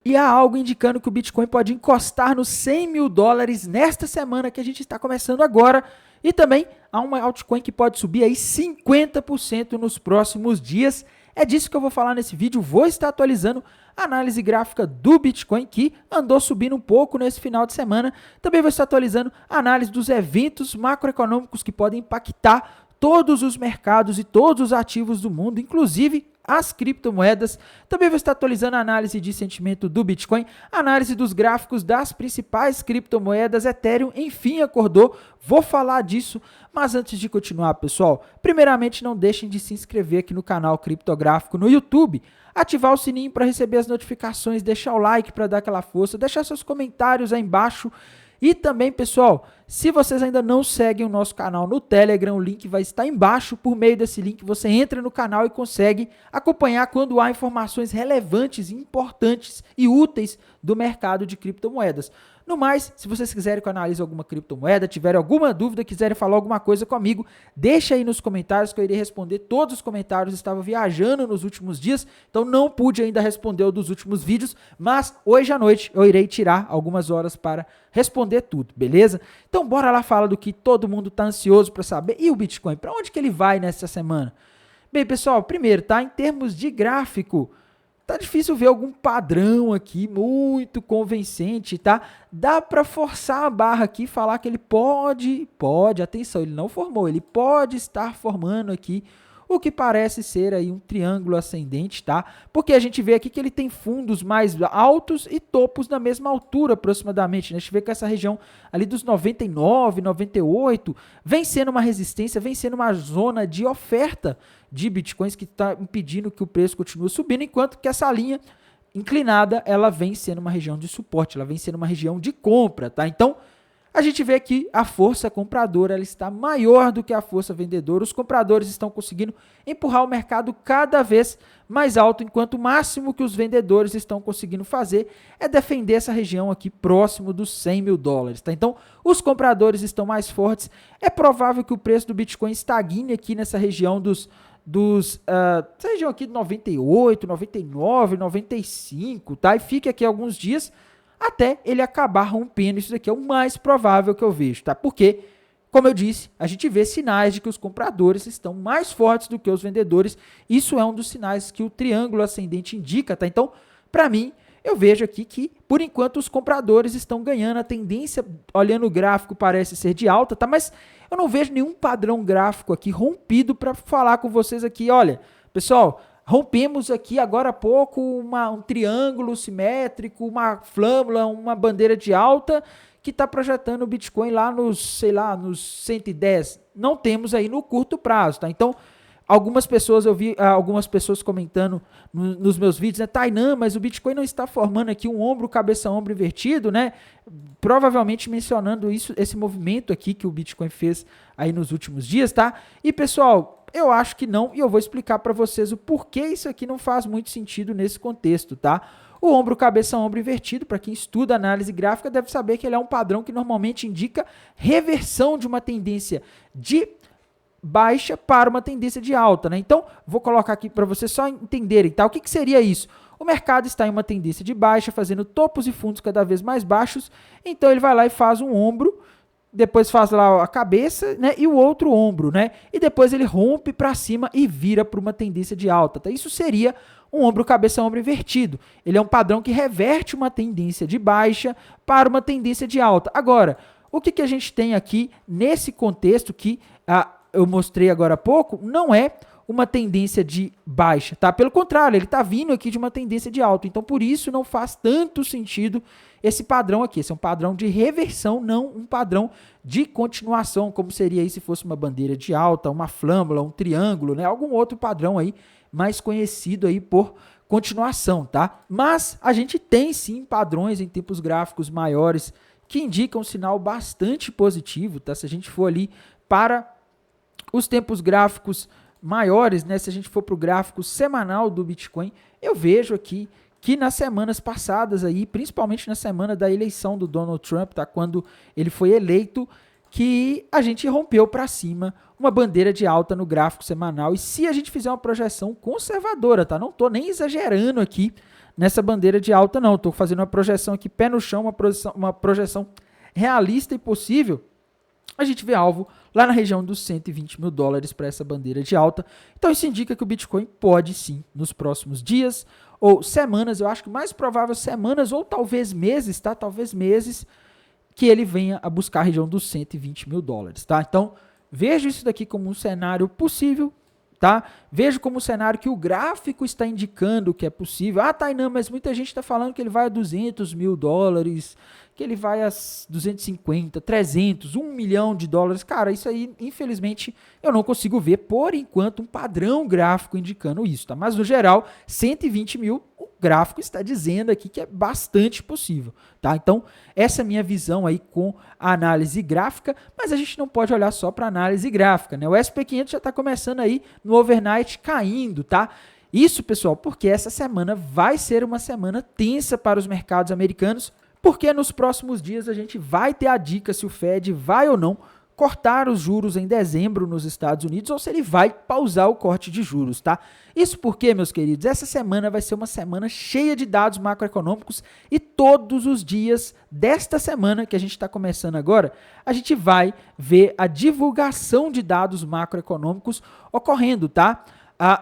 E há algo indicando que o Bitcoin pode encostar nos 100 mil dólares nesta semana que a gente está começando agora. E também há uma altcoin que pode subir aí 50% nos próximos dias. É disso que eu vou falar nesse vídeo. Vou estar atualizando a análise gráfica do Bitcoin, que andou subindo um pouco nesse final de semana. Também vou estar atualizando a análise dos eventos macroeconômicos que podem impactar todos os mercados e todos os ativos do mundo, inclusive as criptomoedas. Também vou estar atualizando a análise de sentimento do Bitcoin, análise dos gráficos das principais criptomoedas. Ethereum, enfim, acordou. Vou falar disso, mas antes de continuar, pessoal, primeiramente não deixem de se inscrever aqui no canal Criptográfico no YouTube, ativar o sininho para receber as notificações, deixar o like para dar aquela força, deixar seus comentários aí embaixo. E também, pessoal, se vocês ainda não seguem o nosso canal no Telegram, o link vai estar embaixo. Por meio desse link, você entra no canal e consegue acompanhar quando há informações relevantes, importantes e úteis do mercado de criptomoedas. No mais, se vocês quiserem que eu analise alguma criptomoeda, tiverem alguma dúvida, quiserem falar alguma coisa comigo, deixa aí nos comentários que eu irei responder todos os comentários. Estava viajando nos últimos dias, então não pude ainda responder o dos últimos vídeos, mas hoje à noite eu irei tirar algumas horas para responder tudo, beleza? Então bora lá falar do que todo mundo está ansioso para saber. E o Bitcoin, para onde que ele vai nessa semana? Bem, pessoal, primeiro, tá? Em termos de gráfico, tá difícil ver algum padrão aqui muito convincente, tá? Dá para forçar a barra aqui e falar que ele pode, atenção, ele não formou, ele pode estar formando aqui o que parece ser aí um triângulo ascendente, tá? Porque a gente vê aqui que ele tem fundos mais altos e topos na mesma altura aproximadamente, né? A gente vê que essa região ali dos 99, 98 vem sendo uma resistência, vem sendo uma zona de oferta de bitcoins que está impedindo que o preço continue subindo, enquanto que essa linha inclinada, ela vem sendo uma região de suporte, ela vem sendo uma região de compra, tá? Então, a gente vê que a força compradora ela está maior do que a força vendedora. Os compradores estão conseguindo empurrar o mercado cada vez mais alto, enquanto o máximo que os vendedores estão conseguindo fazer é defender essa região aqui próximo dos 100 mil dólares. Tá? Então, os compradores estão mais fortes. É provável que o preço do Bitcoin estagne aqui nessa região essa região aqui de 98, 99, 95, tá? E fique aqui alguns dias até ele acabar rompendo. Isso daqui é o mais provável que eu vejo, tá? Porque, como eu disse, a gente vê sinais de que os compradores estão mais fortes do que os vendedores. Isso é um dos sinais que o triângulo ascendente indica, tá? Então, para mim, eu vejo aqui que, por enquanto, os compradores estão ganhando. A tendência, olhando o gráfico, parece ser de alta, tá? Mas eu não vejo nenhum padrão gráfico aqui rompido para falar com vocês aqui. Olha, pessoal, rompemos aqui agora há pouco um triângulo simétrico, uma flâmula, uma bandeira de alta que está projetando o Bitcoin lá nos 110. Não temos aí no curto prazo, tá? Então, eu vi algumas pessoas comentando nos meus vídeos, né? Tainan, mas o Bitcoin não está formando aqui um ombro, cabeça-ombro invertido, né? Provavelmente mencionando esse movimento aqui que o Bitcoin fez aí nos últimos dias, tá? E, pessoal, eu acho que não, e eu vou explicar para vocês o porquê isso aqui não faz muito sentido nesse contexto, tá? O ombro, cabeça-ombro invertido, para quem estuda análise gráfica, deve saber que ele é um padrão que normalmente indica reversão de uma tendência de baixa para uma tendência de alta, né? Então, vou colocar aqui para vocês só entenderem, tá? O que seria isso? O mercado está em uma tendência de baixa, fazendo topos e fundos cada vez mais baixos, então ele vai lá e faz um ombro, depois faz lá a cabeça, né, e o outro ombro, né, e depois ele rompe para cima e vira para uma tendência de alta, tá? Isso seria um ombro, cabeça, ombro invertido. Ele é um padrão que reverte uma tendência de baixa para uma tendência de alta. Agora, o que a gente tem aqui nesse contexto que eu mostrei agora há pouco, não é uma tendência de baixa, tá? Pelo contrário, ele está vindo aqui de uma tendência de alta. Então, por isso, não faz tanto sentido esse padrão aqui. Esse é um padrão de reversão, não um padrão de continuação, como seria aí se fosse uma bandeira de alta, uma flâmula, um triângulo, né? Algum outro padrão aí mais conhecido aí por continuação, tá? Mas a gente tem sim padrões em tempos gráficos maiores que indicam um sinal bastante positivo, tá? Se a gente for ali para os tempos gráficos maiores, né? Se a gente for para o gráfico semanal do Bitcoin, eu vejo aqui que nas semanas passadas aí, principalmente na semana da eleição do Donald Trump, tá? Quando ele foi eleito, que a gente rompeu para cima uma bandeira de alta no gráfico semanal. E se a gente fizer uma projeção conservadora, tá? Não estou nem exagerando aqui nessa bandeira de alta não. Estou fazendo uma projeção aqui pé no chão, uma projeção realista e possível. A gente vê alvo lá na região dos 120 mil dólares para essa bandeira de alta. Então isso indica que o Bitcoin pode sim, nos próximos dias ou semanas, eu acho que mais provável semanas ou talvez meses, tá? Talvez meses, que ele venha a buscar a região dos 120 mil dólares, tá? Então, vejo isso daqui como um cenário possível, tá? Vejo como um cenário que o gráfico está indicando que é possível. Ah, Tainan, mas muita gente está falando que ele vai a 200 mil dólares, que ele vai a 250, 300, 1 milhão de dólares. Cara, isso aí, infelizmente, eu não consigo ver, por enquanto, um padrão gráfico indicando isso, tá? Mas, no geral, 120 mil, o gráfico está dizendo aqui que é bastante possível, tá? Então, essa é a minha visão aí com a análise gráfica, mas a gente não pode olhar só para análise gráfica, né? O SP500 já está começando aí no overnight caindo, tá? Isso, pessoal, porque essa semana vai ser uma semana tensa para os mercados americanos, porque nos próximos dias a gente vai ter a dica se o Fed vai ou não cortar os juros em dezembro nos Estados Unidos ou se ele vai pausar o corte de juros, tá? Isso porque, meus queridos, essa semana vai ser uma semana cheia de dados macroeconômicos e todos os dias desta semana que a gente está começando agora, a gente vai ver a divulgação de dados macroeconômicos ocorrendo, tá?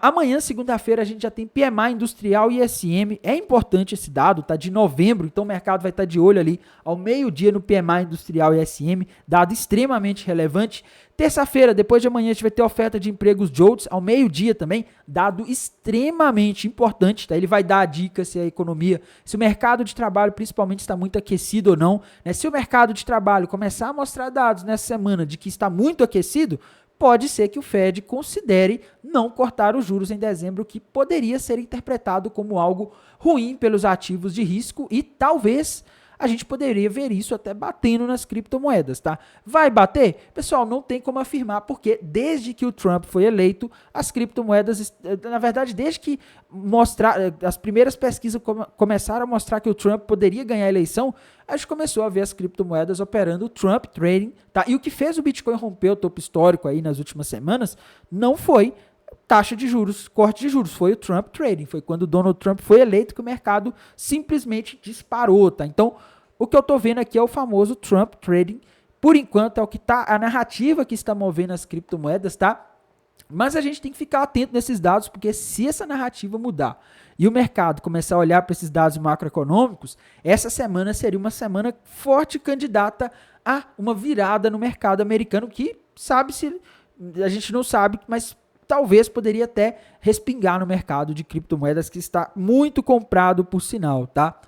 Amanhã, segunda-feira, a gente já tem PMI industrial e ISM. É importante esse dado, tá? De novembro, então o mercado vai estar de olho ali ao meio-dia no PMI industrial e ISM, dado extremamente relevante. Terça-feira, depois de amanhã, a gente vai ter oferta de empregos JOLTS ao meio-dia também, dado extremamente importante, tá? Ele vai dar a dica se a economia, se o mercado de trabalho principalmente está muito aquecido ou não, né? Se o mercado de trabalho começar a mostrar dados nessa semana de que está muito aquecido, pode ser que o Fed considere não cortar os juros em dezembro, que poderia ser interpretado como algo ruim pelos ativos de risco e talvez a gente poderia ver isso até batendo nas criptomoedas, tá? Vai bater? Pessoal, não tem como afirmar, porque desde que o Trump foi eleito, as criptomoedas, na verdade, desde que as primeiras pesquisas começaram a mostrar que o Trump poderia ganhar a eleição, a gente começou a ver as criptomoedas operando o Trump Trading, tá? E o que fez o Bitcoin romper o topo histórico aí nas últimas semanas não foi taxa de juros, corte de juros, foi o Trump Trading, foi quando o Donald Trump foi eleito que o mercado simplesmente disparou, tá? Então, o que eu tô vendo aqui é o famoso Trump Trading, por enquanto é o que tá, a narrativa que está movendo as criptomoedas, tá? Mas a gente tem que ficar atento nesses dados, porque se essa narrativa mudar e o mercado começar a olhar para esses dados macroeconômicos, essa semana seria uma semana forte candidata a uma virada no mercado americano, que sabe-se, a gente não sabe, mas talvez poderia até respingar no mercado de criptomoedas, que está muito comprado por sinal, tá?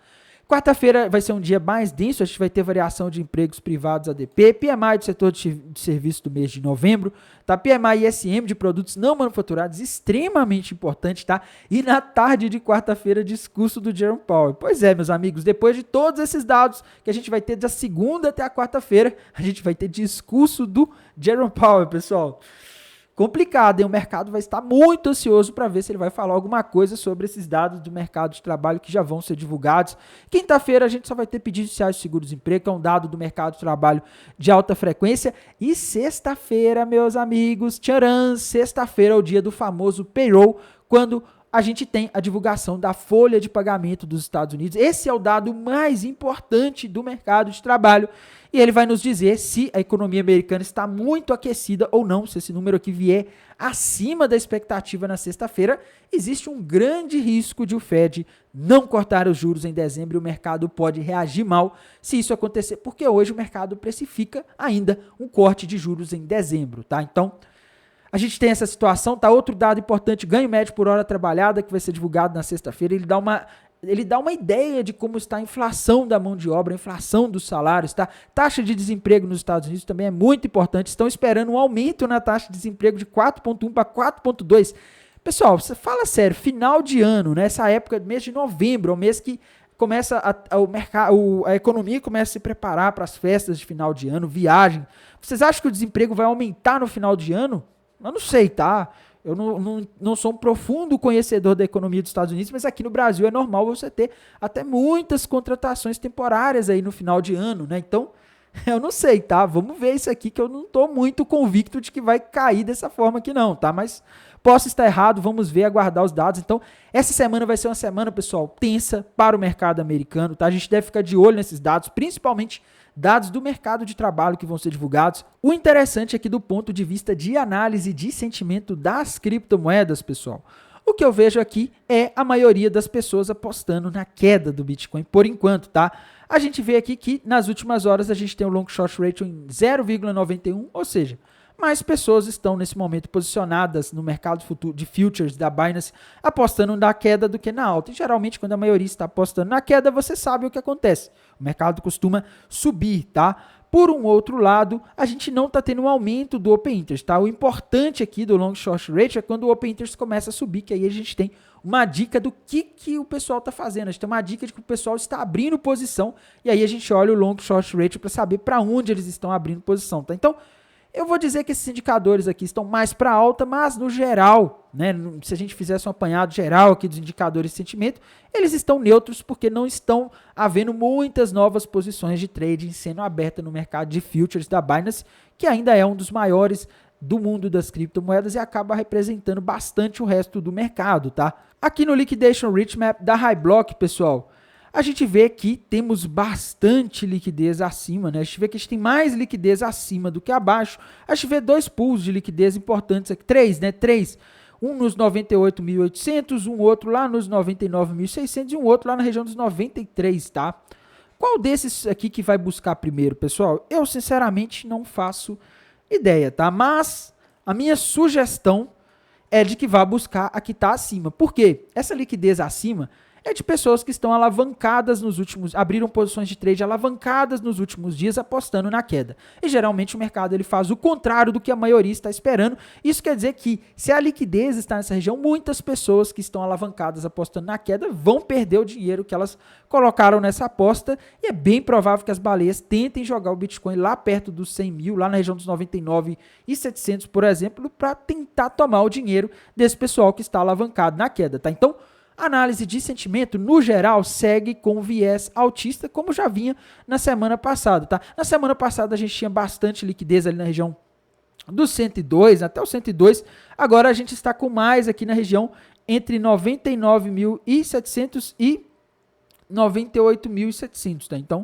Quarta-feira vai ser um dia mais denso, a gente vai ter variação de empregos privados ADP, PMI do setor de serviço do mês de novembro, tá? PMI ISM de produtos não manufaturados, extremamente importante, tá? E na tarde de quarta-feira, discurso do Jerome Powell. Pois é, meus amigos, depois de todos esses dados que a gente vai ter da segunda até a quarta-feira, a gente vai ter discurso do Jerome Powell, pessoal. Complicado, hein? O mercado vai estar muito ansioso para ver se ele vai falar alguma coisa sobre esses dados do mercado de trabalho que já vão ser divulgados. Quinta-feira a gente só vai ter pedidos iniciais de seguro-desemprego, que é um dado do mercado de trabalho de alta frequência. E sexta-feira, meus amigos, tcharam, sexta-feira é o dia do famoso payroll, quando a gente tem a divulgação da folha de pagamento dos Estados Unidos. Esse é o dado mais importante do mercado de trabalho. E ele vai nos dizer se a economia americana está muito aquecida ou não. Se esse número aqui vier acima da expectativa na sexta-feira, existe um grande risco de o Fed não cortar os juros em dezembro e o mercado pode reagir mal se isso acontecer, porque hoje o mercado precifica ainda um corte de juros em dezembro, tá? Então, a gente tem essa situação, tá? Outro dado importante, ganho médio por hora trabalhada, que vai ser divulgado na sexta-feira, ele dá uma ideia de como está a inflação da mão de obra, a inflação dos salários, tá? Taxa de desemprego nos Estados Unidos também é muito importante. Estão esperando um aumento na taxa de desemprego de 4,1 para 4,2. Pessoal, você fala sério, final de ano, né? Essa época, mês de novembro, é o mês que começa a economia começa a se preparar para as festas de final de ano, viagem. Vocês acham que o desemprego vai aumentar no final de ano? Eu não sei, tá? Eu não sou um profundo conhecedor da economia dos Estados Unidos, mas aqui no Brasil é normal você ter até muitas contratações temporárias aí no final de ano, né? Então, eu não sei, tá? Vamos ver isso aqui, que eu não estou muito convicto de que vai cair dessa forma aqui não, tá? Mas Posso estar errado, vamos ver, aguardar os dados. Então, essa semana vai ser uma semana, pessoal, tensa para o mercado americano, tá? A gente deve ficar de olho nesses dados, principalmente dados do mercado de trabalho que vão ser divulgados. O interessante aqui do ponto de vista de análise de sentimento das criptomoedas, pessoal, o que eu vejo aqui é a maioria das pessoas apostando na queda do Bitcoin por enquanto, tá? A gente vê aqui que nas últimas horas a gente tem o long short ratio em 0,91, ou seja, mais pessoas estão nesse momento posicionadas no mercado futuro de futures da Binance apostando na queda do que na alta. E geralmente quando a maioria está apostando na queda, você sabe o que acontece. O mercado costuma subir, tá? Por um outro lado, a gente não está tendo um aumento do Open Interest, tá? O importante aqui do long short ratio é quando o Open Interest começa a subir, que aí a gente tem uma dica do que o pessoal está fazendo. A gente tem uma dica de que o pessoal está abrindo posição, e aí a gente olha o long short ratio para saber para onde eles estão abrindo posição, tá? Então, eu vou dizer que esses indicadores aqui estão mais para alta, mas no geral, né, se a gente fizesse um apanhado geral aqui dos indicadores de sentimento, eles estão neutros porque não estão havendo muitas novas posições de trading sendo abertas no mercado de futures da Binance, que ainda é um dos maiores do mundo das criptomoedas e acaba representando bastante o resto do mercado, tá? Aqui no Liquidation Rich Map da HighBlock, pessoal, a gente vê que temos bastante liquidez acima, né? A gente vê que a gente tem mais liquidez acima do que abaixo. A gente vê dois pools de liquidez importantes aqui, três, né? Três. Um nos 98.800, um outro lá nos 99.600 e um outro lá na região dos 93, tá? Qual desses aqui que vai buscar primeiro, pessoal? Eu, sinceramente, não faço ideia, tá? Mas a minha sugestão é de que vá buscar a que está acima. Por quê? Essa liquidez acima é de pessoas que estão alavancadas nos últimos, abriram posições de trade alavancadas nos últimos dias apostando na queda. E geralmente o mercado ele faz o contrário do que a maioria está esperando. Isso quer dizer que se a liquidez está nessa região, muitas pessoas que estão alavancadas apostando na queda vão perder o dinheiro que elas colocaram nessa aposta. E é bem provável que as baleias tentem jogar o Bitcoin lá perto dos 100 mil, lá na região dos 99.700, por exemplo, para tentar tomar o dinheiro desse pessoal que está alavancado na queda, tá? Então, a análise de sentimento, no geral, segue com viés altista, como já vinha na semana passada, tá? Na semana passada a gente tinha bastante liquidez ali na região dos 102, até os 102. Agora a gente está com mais aqui na região entre 99.700 e 98.700, tá? Então,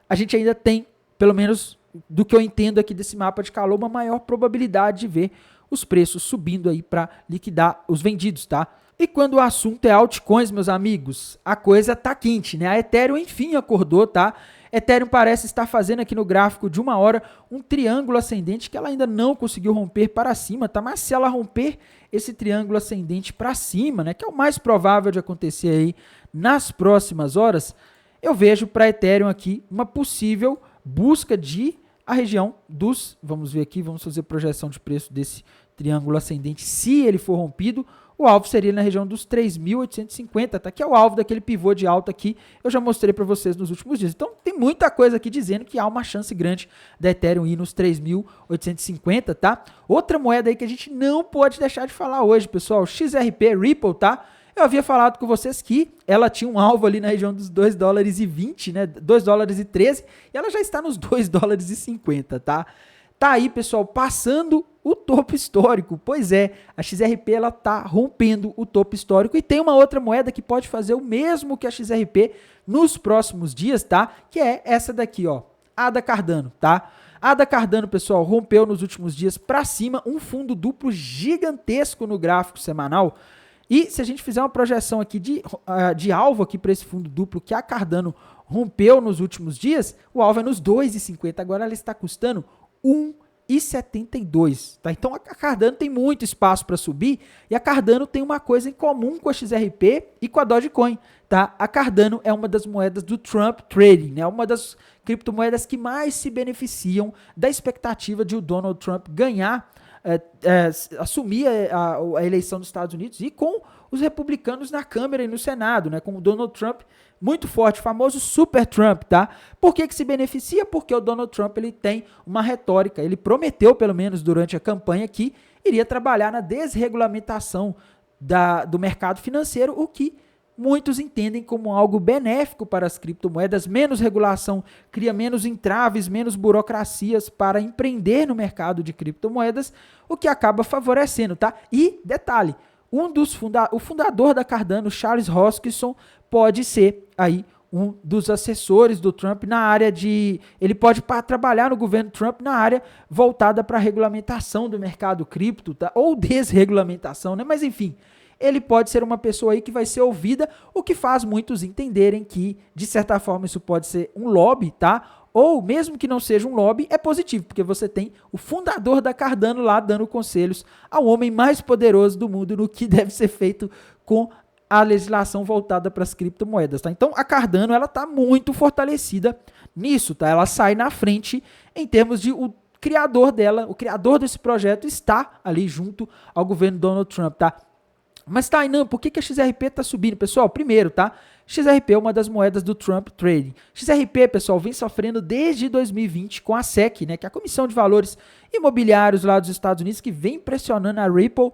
a gente ainda tem, pelo menos do que eu entendo aqui desse mapa de calor, uma maior probabilidade de ver os preços subindo aí para liquidar os vendidos, tá? E quando o assunto é altcoins, meus amigos, a coisa tá quente, né? A Ethereum, enfim, acordou, tá? Ethereum parece estar fazendo aqui no gráfico de 1 hora um triângulo ascendente que ela ainda não conseguiu romper para cima, tá? Mas se ela romper esse triângulo ascendente para cima, né? Que é o mais provável de acontecer aí nas próximas horas, eu vejo para Ethereum aqui uma possível busca de a região dos... Vamos ver aqui, vamos fazer projeção de preço desse triângulo ascendente. Se ele for rompido, o alvo seria na região dos 3.850, tá? Que é o alvo daquele pivô de alta aqui, eu já mostrei para vocês nos últimos dias. Então, tem muita coisa aqui dizendo que há uma chance grande da Ethereum ir nos 3.850, tá? Outra moeda aí que a gente não pode deixar de falar hoje, pessoal, XRP, Ripple, tá? Eu havia falado com vocês que ela tinha um alvo ali na região dos 2 dólares e 20, né? 2 dólares e 13, e ela já está nos 2 dólares e 50, tá? Tá aí, pessoal, passando o topo histórico. Pois é, a XRP ela tá rompendo o topo histórico e tem uma outra moeda que pode fazer o mesmo que a XRP nos próximos dias, tá? Que é essa daqui, ó, ADA Cardano, tá? ADA Cardano, pessoal, rompeu nos últimos dias para cima um fundo duplo gigantesco no gráfico semanal. E se a gente fizer uma projeção aqui de alvo aqui para esse fundo duplo que a Cardano rompeu nos últimos dias, o alvo é nos 2,50. Agora ela está custando 1,72, tá? Então a Cardano tem muito espaço para subir e a Cardano tem uma coisa em comum com a XRP e com a Dogecoin, tá? A Cardano é uma das moedas do Trump Trading, né? Uma das criptomoedas que mais se beneficiam da expectativa de o Donald Trump ganhar, assumir a eleição dos Estados Unidos e com os republicanos na Câmara e no Senado, né? Com o Donald Trump muito forte, o famoso Super Trump, tá? Por que se beneficia? Porque o Donald Trump ele tem uma retórica, ele prometeu, pelo menos durante a campanha, que iria trabalhar na desregulamentação do mercado financeiro, o que muitos entendem como algo benéfico para as criptomoedas. Menos regulação cria menos entraves, menos burocracias para empreender no mercado de criptomoedas, o que acaba favorecendo, tá? E, detalhe, o fundador da Cardano, Charles Hoskinson, pode ser aí um dos assessores do Trump na área de... Ele pode trabalhar no governo Trump na área voltada para a regulamentação do mercado cripto, tá? Ou desregulamentação, né? Mas enfim, ele pode ser uma pessoa aí que vai ser ouvida, o que faz muitos entenderem que, de certa forma, isso pode ser um lobby, tá? Ou, mesmo que não seja um lobby, é positivo, porque você tem o fundador da Cardano lá dando conselhos ao homem mais poderoso do mundo no que deve ser feito com a legislação voltada para as criptomoedas, tá? Então, a Cardano, ela tá muito fortalecida nisso, tá? Ela sai na frente em termos de o criador dela, o criador desse projeto está ali junto ao governo Donald Trump, tá? Mas tá, não, por que a XRP tá subindo? Pessoal, primeiro, tá? XRP é uma das moedas do Trump Trading. XRP, pessoal, vem sofrendo desde 2020 com a SEC, né? Que é a Comissão de Valores Imobiliários lá dos Estados Unidos, que vem pressionando a Ripple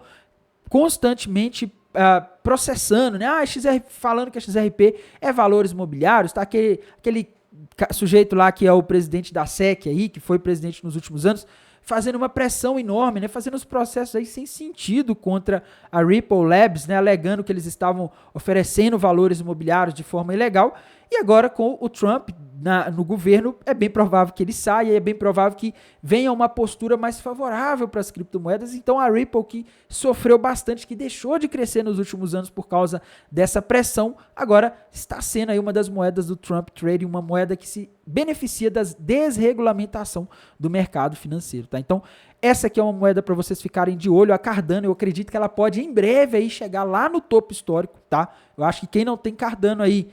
constantemente, processando, né? Falando que a XRP é valores imobiliários, tá? Aquele sujeito lá que é o presidente da SEC aí, que foi presidente nos últimos anos, fazendo uma pressão enorme, né? Fazendo os processos aí sem sentido contra a Ripple Labs, né? Alegando que eles estavam oferecendo valores imobiliários de forma ilegal. E agora, com o Trump no governo, é bem provável que ele saia, é bem provável que venha uma postura mais favorável para as criptomoedas. Então, a Ripple, que sofreu bastante, que deixou de crescer nos últimos anos por causa dessa pressão, agora está sendo aí uma das moedas do Trump Trading, uma moeda que se beneficia da desregulamentação do mercado financeiro, tá? Então, essa aqui é uma moeda para vocês ficarem de olho. A Cardano, eu acredito que ela pode em breve aí chegar lá no topo histórico, tá? Eu acho que quem não tem Cardano aí,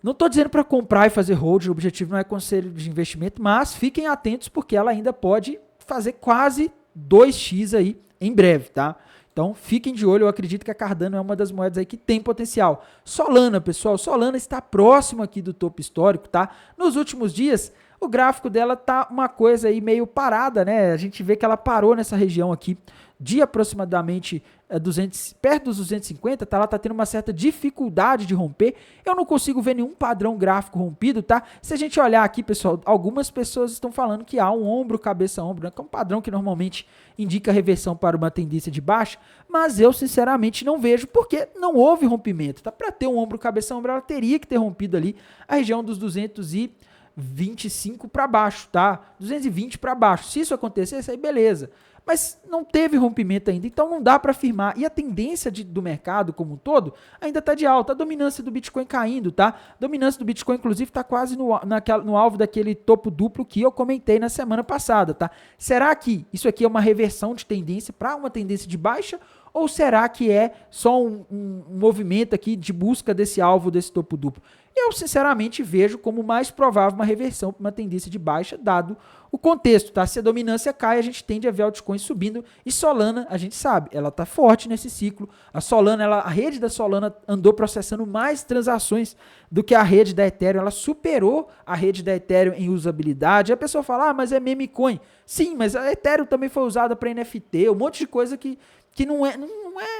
não estou dizendo para comprar e fazer hold, o objetivo não é conselho de investimento, mas fiquem atentos porque ela ainda pode fazer quase 2x aí em breve, tá? Então fiquem de olho, eu acredito que a Cardano é uma das moedas aí que tem potencial. Solana, pessoal, Solana está próximo aqui do topo histórico, tá? Nos últimos dias, o gráfico dela tá uma coisa aí meio parada, né? A gente vê que ela parou nessa região aqui de aproximadamente 200, perto dos 250, tá? Ela tá tendo uma certa dificuldade de romper. Eu não consigo ver nenhum padrão gráfico rompido, tá? Se a gente olhar aqui, pessoal, algumas pessoas estão falando que há um ombro, cabeça, ombro, né? Que é um padrão que normalmente indica reversão para uma tendência de baixa, mas eu sinceramente não vejo, porque não houve rompimento, tá? Para ter um ombro, cabeça, ombro, ela teria que ter rompido ali a região dos 225 para baixo, tá? 220 para baixo. Se isso acontecesse, aí beleza. Mas não teve rompimento ainda, então não dá para afirmar. E a tendência do mercado como um todo ainda está de alta. A dominância do Bitcoin caindo, tá? A dominância do Bitcoin, inclusive, está quase no alvo daquele topo duplo que eu comentei na semana passada, tá? Será que isso aqui é uma reversão de tendência para uma tendência de baixa? Ou será que é só um movimento aqui de busca desse alvo, desse topo duplo? Eu, sinceramente, vejo como mais provável uma reversão para uma tendência de baixa, dado o contexto, tá? Se a dominância cai, a gente tende a ver altcoins subindo. E Solana, a gente sabe, ela está forte nesse ciclo. A Solana, a rede da Solana andou processando mais transações do que a rede da Ethereum. Ela superou a rede da Ethereum em usabilidade. A pessoa fala, mas é meme coin. Sim, mas a Ethereum também foi usada para NFT, um monte de coisa que não é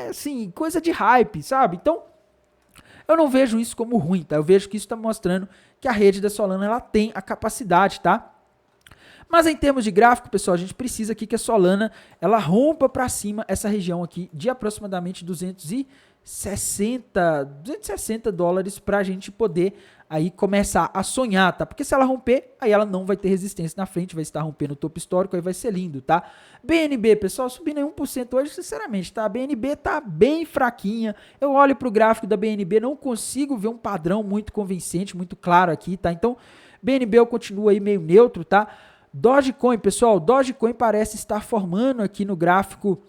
assim, coisa de hype, sabe? Então, eu não vejo isso como ruim, tá? Eu vejo que isso está mostrando que a rede da Solana, ela tem a capacidade, tá? Mas em termos de gráfico, pessoal, a gente precisa aqui que a Solana, ela rompa para cima essa região aqui de aproximadamente 260 dólares para a gente poder aí começar a sonhar, tá? Porque se ela romper, aí ela não vai ter resistência na frente, vai estar rompendo o topo histórico, aí vai ser lindo, tá? BNB, pessoal, subindo em 1% hoje, sinceramente, tá? A BNB tá bem fraquinha. Eu olho para o gráfico da BNB, não consigo ver um padrão muito convincente, muito claro aqui, tá? Então, BNB eu continuo aí meio neutro, tá? Dogecoin, pessoal, Dogecoin parece estar formando aqui no gráfico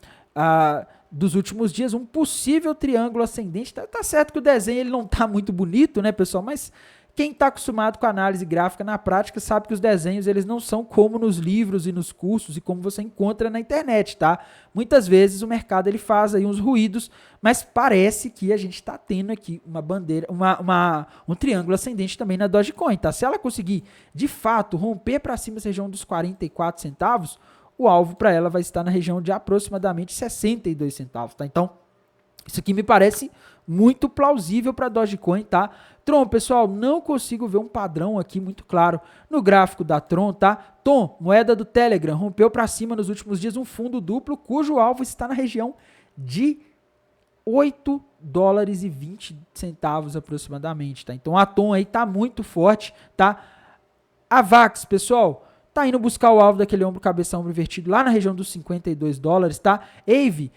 dos últimos dias um possível triângulo ascendente. Tá certo que o desenho ele não tá muito bonito, né, pessoal? Mas quem está acostumado com a análise gráfica na prática sabe que os desenhos eles não são como nos livros e nos cursos e como você encontra na internet, tá? Muitas vezes o mercado ele faz aí uns ruídos, mas parece que a gente está tendo aqui uma bandeira, um triângulo ascendente também na Dogecoin, tá? Se ela conseguir, de fato, romper para cima essa região dos 44 centavos, o alvo para ela vai estar na região de aproximadamente 62 centavos, tá? Então, Isso aqui me parece muito plausível para Dogecoin, tá? Tron, pessoal, não consigo ver um padrão aqui muito claro no gráfico da Tron, tá? Tom, moeda do Telegram, rompeu para cima nos últimos dias um fundo duplo, cujo alvo está na região de 8 dólares e 20 centavos aproximadamente, tá? Então a Tom aí tá muito forte, tá? A VAX, pessoal, tá indo buscar o alvo daquele ombro cabeça ombro invertido lá na região dos 52 dólares, tá? AVE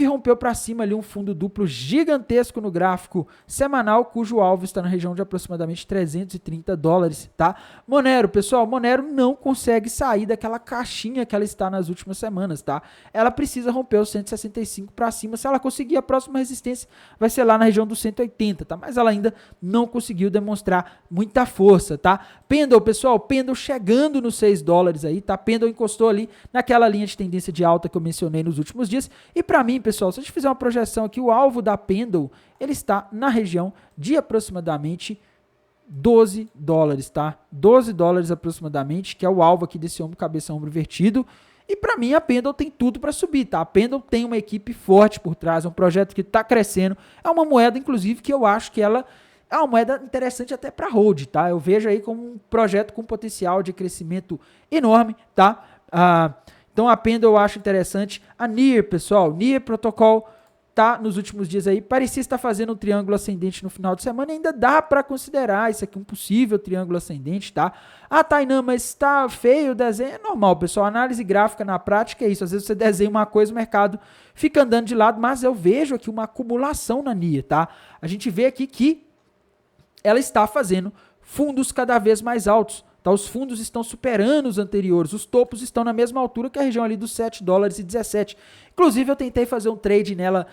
rompeu para cima ali um fundo duplo gigantesco no gráfico semanal, cujo alvo está na região de aproximadamente 330 dólares, tá? Monero, pessoal, Monero não consegue sair daquela caixinha que ela está nas últimas semanas, tá? Ela precisa romper os 165 para cima. Se ela conseguir, a próxima resistência vai ser lá na região dos 180, tá? Mas ela ainda não conseguiu demonstrar muita força, tá? Pendle, pessoal, Pendle chegando nos 6 dólares aí, tá? Pendle encostou ali naquela linha de tendência de alta que eu mencionei nos últimos dias. E para mim, pessoal, se a gente fizer uma projeção aqui, o alvo da Pendle, ele está na região de aproximadamente 12 dólares, tá? 12 dólares aproximadamente, que é o alvo aqui desse ombro cabeça ombro invertido. E para mim a Pendle tem tudo para subir, tá? A Pendle tem uma equipe forte por trás, é um projeto que está crescendo, é uma moeda, inclusive, que eu acho que ela é uma moeda interessante até para hold, tá? Eu vejo aí como um projeto com potencial de crescimento enorme, tá? Então a Pendle eu acho interessante. A NEAR, pessoal, NEAR Protocol tá nos últimos dias aí, parecia estar fazendo um triângulo ascendente no final de semana, e ainda dá para considerar isso aqui um possível triângulo ascendente, tá? Ah, Tainan, mas está feio o desenho, é normal, pessoal, análise gráfica na prática é isso, às vezes você desenha uma coisa, o mercado fica andando de lado, mas eu vejo aqui uma acumulação na NEAR, tá? A gente vê aqui que ela está fazendo fundos cada vez mais altos, tá? Os fundos estão superando os anteriores, os topos estão na mesma altura que a região ali dos 7 dólares e 17. Inclusive eu tentei fazer um trade nela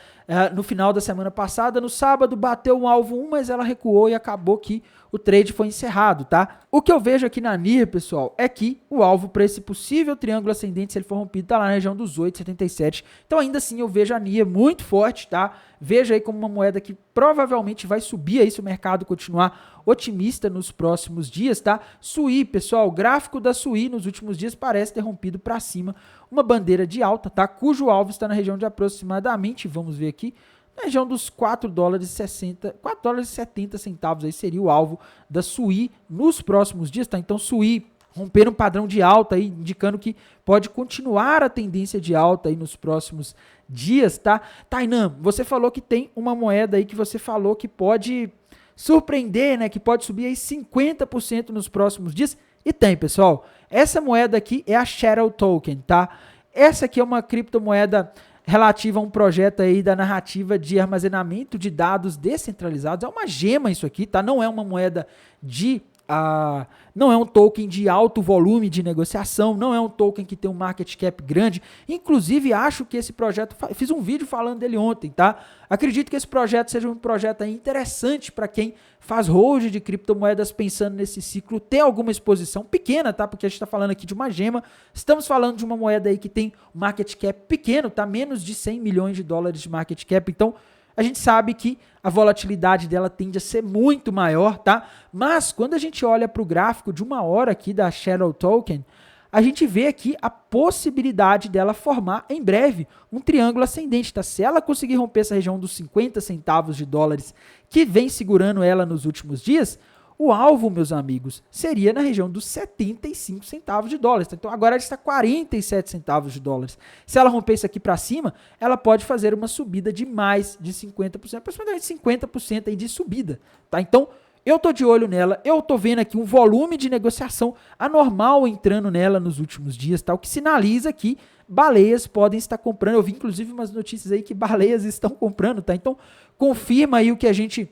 no final da semana passada, no sábado bateu um alvo 1, mas ela recuou e acabou que o trade foi encerrado, tá? O que eu vejo aqui na NEAR, pessoal, é que o alvo para esse possível triângulo ascendente, se ele for rompido, tá lá na região dos 8,77. Então ainda assim eu vejo a NEAR muito forte, tá? Vejo aí como uma moeda que provavelmente vai subir aí se o mercado continuar otimista nos próximos dias, tá? SUI, pessoal, o gráfico da SUI nos últimos dias parece ter rompido para cima uma bandeira de alta, tá? Cujo alvo está na região de aproximadamente, vamos ver aqui, na região dos 4 dólares e 70 centavos aí seria o alvo da SUI nos próximos dias, tá? Então SUI romper um padrão de alta aí, indicando que pode continuar a tendência de alta aí nos próximos dias, tá? Tainan, você falou que tem uma moeda aí que você falou que pode surpreender, né? Que pode subir aí 50% nos próximos dias. E tem, pessoal. Essa moeda aqui é a Shadow Token, tá? Essa aqui é uma criptomoeda relativa a um projeto aí da narrativa de armazenamento de dados descentralizados. É uma gema isso aqui, tá? Não é uma moeda de... não é um token de alto volume de negociação, não é um token que tem um market cap grande. Inclusive, acho que esse projeto, fiz um vídeo falando dele ontem, tá? Acredito que esse projeto seja um projeto aí interessante para quem faz hold de criptomoedas pensando nesse ciclo, ter alguma exposição pequena, tá? Porque a gente está falando aqui de uma gema, estamos falando de uma moeda aí que tem um market cap pequeno, tá? Menos de 100 milhões de dólares de market cap, então a gente sabe que a volatilidade dela tende a ser muito maior, tá? Mas quando a gente olha para o gráfico de uma hora aqui da Shadow Token, a gente vê aqui a possibilidade dela formar em breve um triângulo ascendente, tá? Se ela conseguir romper essa região dos 50 centavos de dólares que vem segurando ela nos últimos dias, o alvo, meus amigos, seria na região dos 75 centavos de dólares. Então agora ela está 47 centavos de dólares. Se ela romper isso aqui para cima, ela pode fazer uma subida de mais de 50%, aproximadamente 50% aí de subida, tá? Então eu tô de olho nela, eu tô vendo aqui um volume de negociação anormal entrando nela nos últimos dias, tá? O que sinaliza que baleias podem estar comprando. Eu vi inclusive umas notícias aí que baleias estão comprando, tá? Então confirma aí o que a gente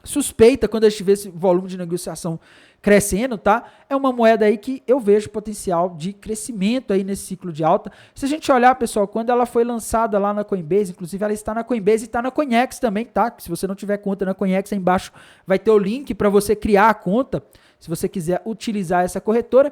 suspeita quando a gente vê esse volume de negociação crescendo, tá? É uma moeda aí que eu vejo potencial de crescimento aí nesse ciclo de alta. Se a gente olhar, pessoal, quando ela foi lançada lá na Coinbase, inclusive ela está na Coinbase e está na Coinex também, tá? Se você não tiver conta na Coinex, aí embaixo vai ter o link para você criar a conta, se você quiser utilizar essa corretora.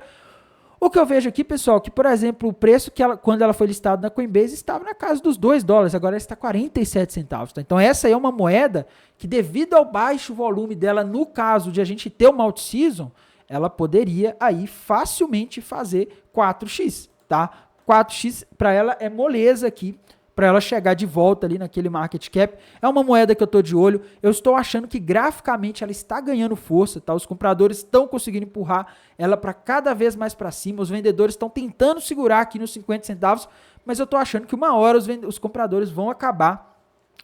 O que eu vejo aqui, pessoal, que, por exemplo, o preço que ela, quando ela foi listada na Coinbase estava na casa dos 2 dólares, agora ela está 47 centavos. Tá? Então essa é uma moeda que, devido ao baixo volume dela, no caso de a gente ter uma out-season, ela poderia aí facilmente fazer 4x, tá? 4x para ela é moleza aqui para ela chegar de volta ali naquele market cap. É uma moeda que eu estou de olho. Eu estou achando que graficamente ela está ganhando força, tá? Os compradores estão conseguindo empurrar ela para cada vez mais para cima. Os vendedores estão tentando segurar aqui nos 50 centavos, mas eu estou achando que uma hora os compradores vão acabar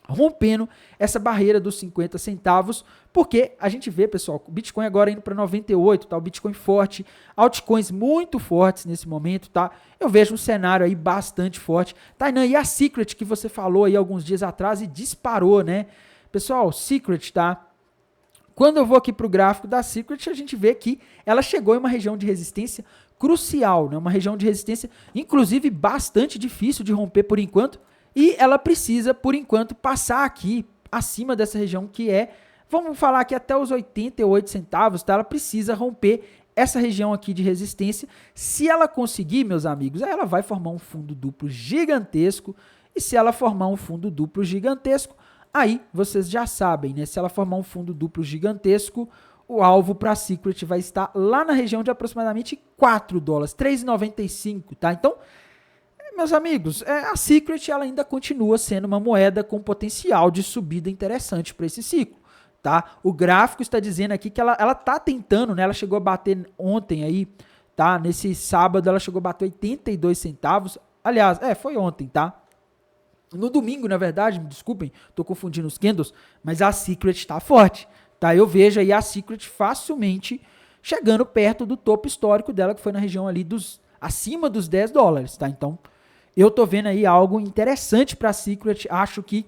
rompendo essa barreira dos 50 centavos, porque a gente vê, pessoal, o Bitcoin agora indo para 98, tá? O Bitcoin forte, altcoins muito fortes nesse momento, tá? Eu vejo um cenário aí bastante forte. Tainan, e a Secret que você falou aí alguns dias atrás e disparou, né? Pessoal, Secret, tá? Quando eu vou aqui para o gráfico da Secret, a gente vê que ela chegou em uma região de resistência crucial, né? Uma região de resistência, inclusive, bastante difícil de romper por enquanto, e ela precisa, por enquanto, passar aqui acima dessa região que é, vamos falar aqui até os 88 centavos, tá? Ela precisa romper essa região aqui de resistência. Se ela conseguir, meus amigos, aí ela vai formar um fundo duplo gigantesco, e se ela formar um fundo duplo gigantesco, aí vocês já sabem, né? Se ela formar um fundo duplo gigantesco, o alvo para a Secret vai estar lá na região de aproximadamente 4 dólares, 3,95, tá? Então, meus amigos, a Secret ela ainda continua sendo uma moeda com potencial de subida interessante para esse ciclo, tá? O gráfico está dizendo aqui que ela tá tentando, né? Ela chegou a bater ontem aí, tá? Nesse sábado ela chegou a bater 82 centavos. Aliás, foi ontem, tá? No domingo, na verdade, me desculpem, tô confundindo os candles, mas a Secret está forte, tá? Eu vejo aí a Secret facilmente chegando perto do topo histórico dela, que foi na região ali acima dos 10 dólares, tá? Então, eu tô vendo aí algo interessante para a Secret, acho que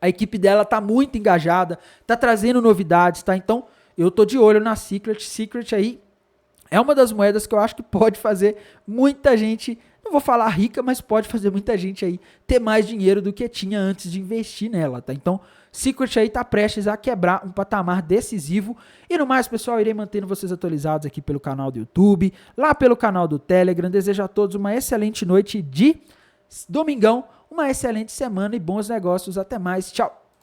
a equipe dela tá muito engajada, tá trazendo novidades, tá? Então, eu tô de olho na Secret. Secret aí é uma das moedas que eu acho que pode fazer muita gente, não vou falar rica, mas pode fazer muita gente aí ter mais dinheiro do que tinha antes de investir nela, tá? Então, Secret aí tá prestes a quebrar um patamar decisivo. E no mais, pessoal, irei mantendo vocês atualizados aqui pelo canal do YouTube, lá pelo canal do Telegram. Desejo a todos uma excelente noite de domingão, uma excelente semana e bons negócios. Até mais, tchau!